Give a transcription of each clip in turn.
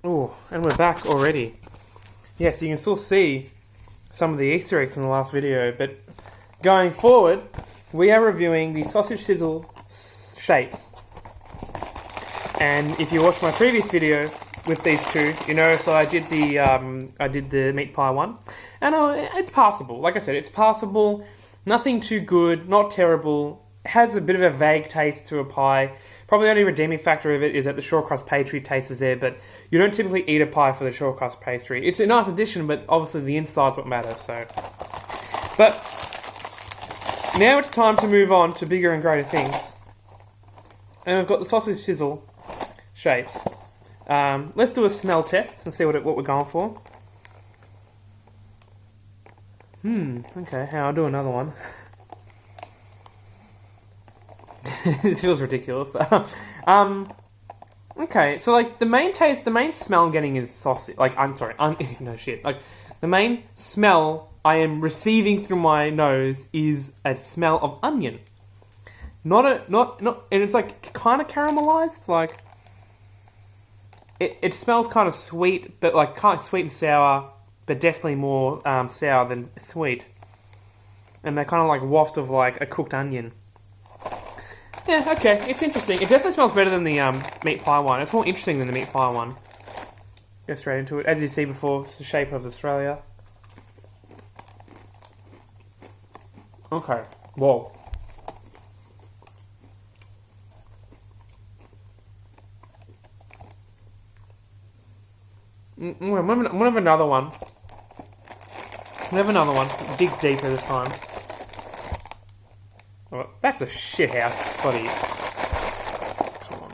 Oh, and we're back already. Yes, you can still see some of the Easter eggs in the last video, but going forward, we are reviewing the sausage sizzle shapes. And if you watched my previous video with these two, you know, so I did the meat pie one, and it's passable. Like I said, it's passable. Nothing too good, not terrible. It has a bit of a vague taste to a pie. Probably the only redeeming factor of it is that the short crust pastry taste is there, but you don't typically eat a pie for the short crust pastry. It's a nice addition, but obviously the inside's what matters. So, but now it's time to move on to bigger and greater things. And we've got the sausage sizzle shapes. Let's do a smell test and see what we're going for. Okay, I'll do another one. This feels ridiculous. Okay, so like the main smell I'm getting is sausage. Like, I'm sorry, no shit. Like, the main smell I am receiving through my nose is a smell of onion. Not, and it's like kind of caramelized. Like, it smells kind of sweet, but like kind of sweet and sour, but definitely more sour than sweet. And they kind of like waft of like a cooked onion. Yeah, okay, it's interesting. It definitely smells better than the meat pie one. It's more interesting than the meat pie one. Let's go straight into it. As you see before, it's the shape of Australia. Okay, whoa. I'm gonna have another one. We have another one. Dig deeper this time. Oh, that's a shit house, buddy. Come on.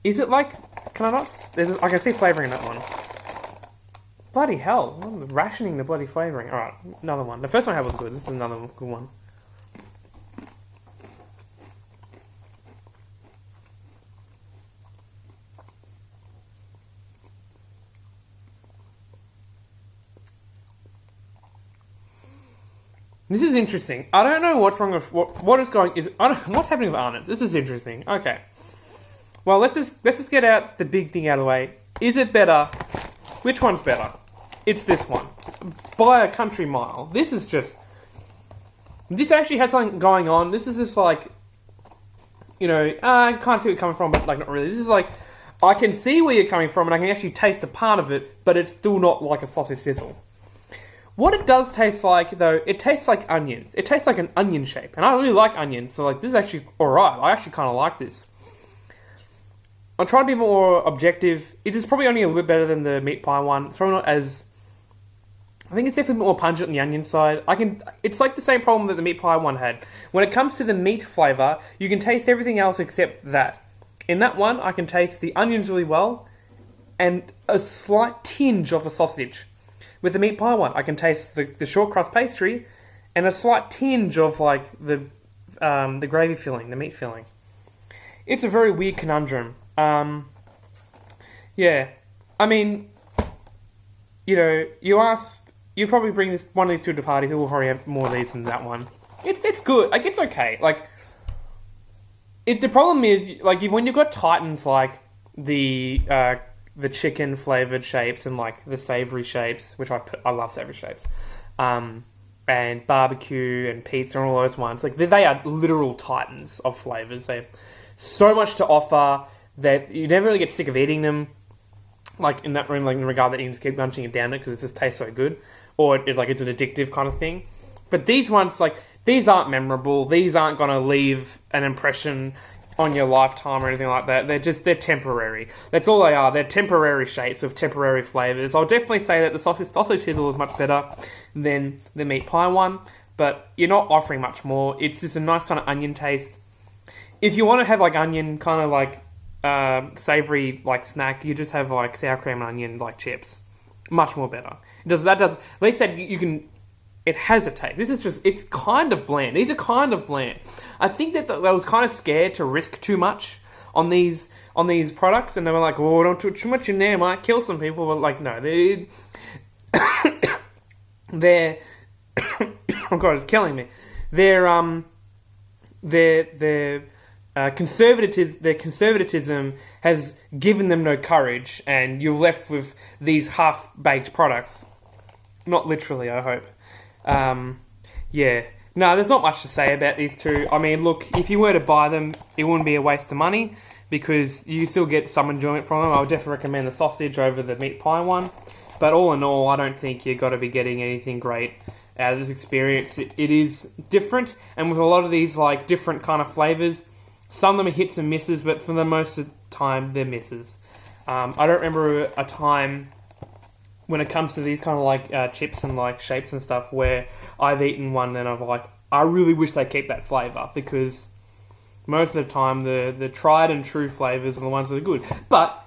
Is it like... Can I not... I can see flavouring in that one. Bloody hell. I'm rationing the bloody flavouring. Alright, another one. The first one I had was good. This is another good one. This is interesting. I don't know what's wrong with what's happening with Arnott's. This is interesting. Okay. Well, let's just get out the big thing out of the way. Is it better? Which one's better? It's this one. By a country mile. This actually has something going on. This is just like, you know, I can't see where you're coming from, but like not really. This is like, I can see where you're coming from and I can actually taste a part of it, but it's still not like a sausage sizzle. What it does taste like, though, it tastes like onions. It tastes like an onion shape. And I really like onions, so like this is actually alright. I actually kind of like this. I'll try to be more objective. It is probably only a little bit better than the meat pie one. It's probably not as... I think it's definitely more pungent on the onion side. It's like the same problem that the meat pie one had. When it comes to the meat flavour, you can taste everything else except that. In that one, I can taste the onions really well, and a slight tinge of the sausage. With the meat pie one, I can taste the short crust pastry and a slight tinge of like the gravy filling, the meat filling. It's a very weird conundrum. Yeah, I mean, you know, you probably bring one of these two to the party who will probably have more of these than that one. It's good. Like, it's okay. Like, the problem is like when you've got titans like the chicken flavored shapes and like the savory shapes, which I love savory shapes, and barbecue and pizza and all those ones. Like they are literal titans of flavors. They have so much to offer that you never really get sick of eating them. Like in that room, like in the regard that you can just keep munching it down it because it just tastes so good, or it's an addictive kind of thing. But these ones, like these aren't memorable. These aren't going to leave an impression on your lifetime or anything like that. They're temporary. That's all they are. They're temporary shapes with temporary flavours. I'll definitely say that the sausage sizzle is much better than the meat pie one, but you're not offering much more. It's just a nice kind of onion taste. If you want to have like onion kind of like savoury like snack, you just have like sour cream and onion like chips. Much more better. At least that you can... It has a taste. It's kind of bland. These are kind of bland. I think that they was kind of scared to risk too much on these products, and they were like, "Oh, don't put too much in there, it might kill some people." But like, no, they're oh god, it's killing me. They're their conservatism has given them no courage, and you're left with these half-baked products. Not literally, I hope. Yeah. No, there's not much to say about these two. I mean, look, if you were to buy them, it wouldn't be a waste of money, because you still get some enjoyment from them. I would definitely recommend the sausage over the meat pie one. But all in all, I don't think you've got to be getting anything great out of this experience. It is different, and with a lot of these like different kind of flavours, some of them are hits and misses, but for the most of the time, they're misses. I don't remember a time when it comes to these kind of like chips and like shapes and stuff where I've eaten one and I'm like, I really wish they keep that flavour, because most of the time the tried and true flavours are the ones that are good. But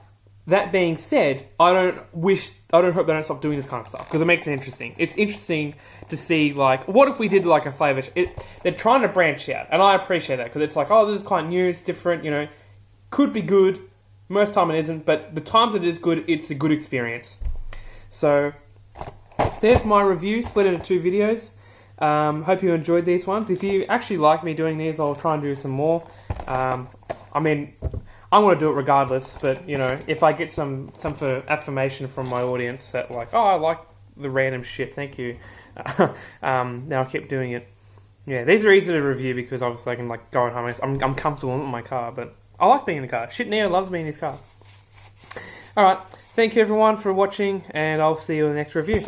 that being said, I don't hope they don't stop doing this kind of stuff, because it makes it interesting. It's interesting to see, like, what if we did like a flavour? They're trying to branch out, and I appreciate that, because it's like, oh, this is kind of new, it's different, you know, could be good. Most time it isn't, but the times it is good, it's a good experience. So there's my review, split into 2 videos. Hope you enjoyed these ones. If you actually like me doing these, I'll try and do some more. I mean, I'm going to do it regardless, but, you know, if I get some for affirmation from my audience that, like, oh, I like the random shit, thank you, then I'll keep doing it. Yeah, these are easy to review, because obviously I can, like, go at home. I'm comfortable in my car, but I like being in the car. Shit, Neo loves being in his car. Alright, thank you everyone for watching, and I'll see you in the next review.